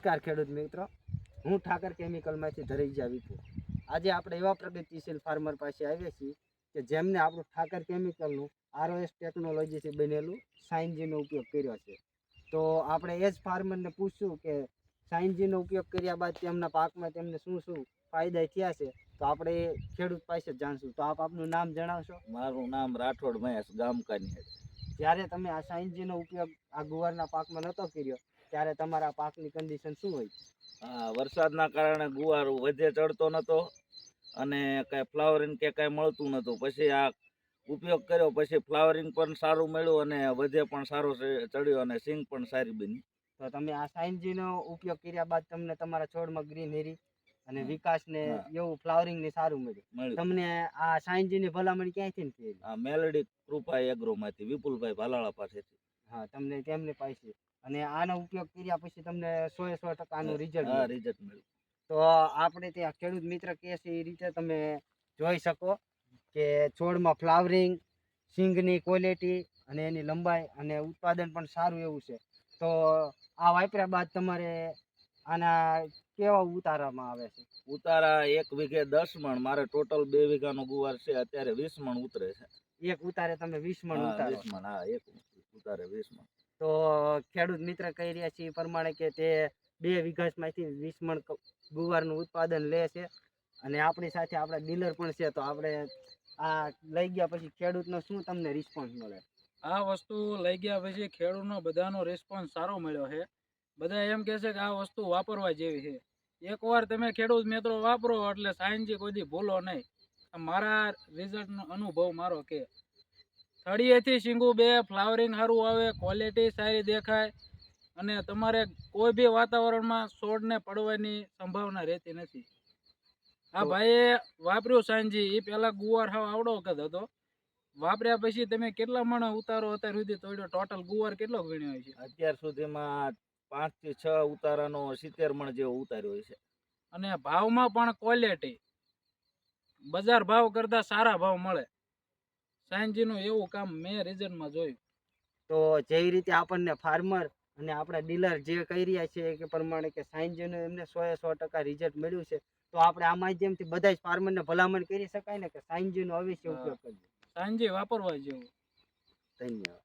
નમસ્કાર ખેડૂત મિત્રો, હું ઠાકર કેમિકલમાંથી ધરૈજા વિપુ. આજે આપણે એવા પ્રગતિશીલ ફાર્મર પાસે આવ્યા છીએ કે જેમને આપણું ઠાકર કેમિકલનું ROS ટેકનોલોજીથી બનેલું સાઇનજીનો ઉપયોગ કર્યો છે. તો આપણે એ જ ફાર્મરને પૂછશું કે સાઇનજીનો ઉપયોગ કર્યા બાદ તેમના પાકમાં તેમને શું શું ફાયદા થયા છે. તો આપણે ખેડૂત પાસે જ જાણશું. તો આપ આપનું નામ જણાવશો? મારું નામ રાઠોડ મહેશ, ગામ કાનિયાડ. જ્યારે તમે આ સાઇનજીનો ઉપયોગ આ ગુવારના પાકમાં નહોતો કર્યો ત્યારે તમારા પાકની કન્ડિશન શું હોય? વરસાદના કારણે ગુવાર વધે ચડતો નતો અને કઈ ફ્લાવરિંગ કે કઈ મળતું નતું. પછી આ ઉપયોગ કર્યો પછી ફ્લાવરિંગ પણ સારું મળ્યું અને વધે પણ સારો ચડ્યો અને સિંગ પણ સારી બની. તો તમે આ સાઇનજીનો ઉપયોગ કર્યા બાદ તમને તમારા છોડમાં ગ્રીનરી અને વિકાસ ને એવું ફ્લાવરિંગ ને સારું મળ્યું. તમને આ સાઇનજીની ભલામણ ક્યાંથી થઈ? આ મેલડી કૃપા એગ્રોમાંથી વિપુલભાઈ ભાલાળા પાસેથી. હા, તમને તેમની પાસે. અને આનો ઉપયોગ કર્યા પછી તમને 100% રિઝલ્ટ મળ્યું. તો આપણે ત્યાં ખેડૂત મિત્ર કહે છે એ રીતે તમે જોઈ શકો કે છોડમાં ફ્લાવરિંગ, સિંગની ક્વોલિટી અને એની લંબાઈ અને ઉત્પાદન પણ સારું એવું છે. તો આ વાપર્યા બાદ તમારે આના કેવા ઉતારવામાં આવે છે? ઉતારા 1 વીઘે 10 મણ, મારે ટોટલ 2 વીઘાનો ગુવાર છે, અત્યારે 20 મણ ઉતરે છે. એક ઉતારે તમે 20 મણ ઉતારો? 20 મણ, હા, એક ઉતારે 20 મણ. તો ખેડૂત મિત્ર કહી રહ્યા છે એ પ્રમાણે કે તે 2 વીઘામાંથી 20 મણ ગુવારનું ઉત્પાદન લે છે. અને આપણી સાથે આપણા ડીલર પણ છે. તો આપણે આ લઈ ગયા પછી ખેડૂતનો શું તમને રિસ્પોન્સ મળે? આ વસ્તુ લઈ ગયા પછી ખેડૂતનો બધાનો રિસ્પોન્સ સારો મળ્યો છે. બધા એમ કહે છે કે આ વસ્તુ વાપરવા જેવી છે. એકવાર તમે ખેડૂત મિત્રો વાપરો એટલે સાઇનજી કોઈ દી ભૂલો નહીં. મારા રિઝલ્ટનો અનુભવ મારો કે થળીએથી શીંગું બે, ફ્લાવરિંગ સારું આવે, ક્વોલિટી સારી દેખાય અને તમારે કોઈ બી વાતાવરણમાં છોડને પડવાની સંભાવના રહેતી નથી. આ ભાઈએ વાપર્યું સાંજી, એ પહેલા ગુવાર હાવ આવડો કદ હતો. વાપર્યા પછી તમે કેટલા મણ ઉતારો અત્યાર સુધી તોડ્યો? ટોટલ ગુવાર કેટલો વીણ્યો છે? અત્યાર સુધીમાં 5 થી 6 ઉતારાનો 70 મણ જેવો ઉતાર્યો છે. અને ભાવમાં પણ ક્વોલિટી બજાર ભાવ કરતા સારા ભાવ મળે. સાંજીનું એવું કામ મેં રિઝલ્ટમાં જોયું. તો જેવી રીતે આપણને ફાર્મર અને આપણા ડીલર જે કહી રહ્યા છે કે પ્રમાણે કે સાઇનજીનું એમને 100% રિઝલ્ટ મળ્યું છે. તો આપણે આ માધ્યમથી બધા જ ફાર્મરને ભલામણ કરી શકાય ને કે સાઇનજીનો અવશ્ય ઉપયોગ કરજો. સાંજી વાપરવા જેવું. ધન્યવાદ.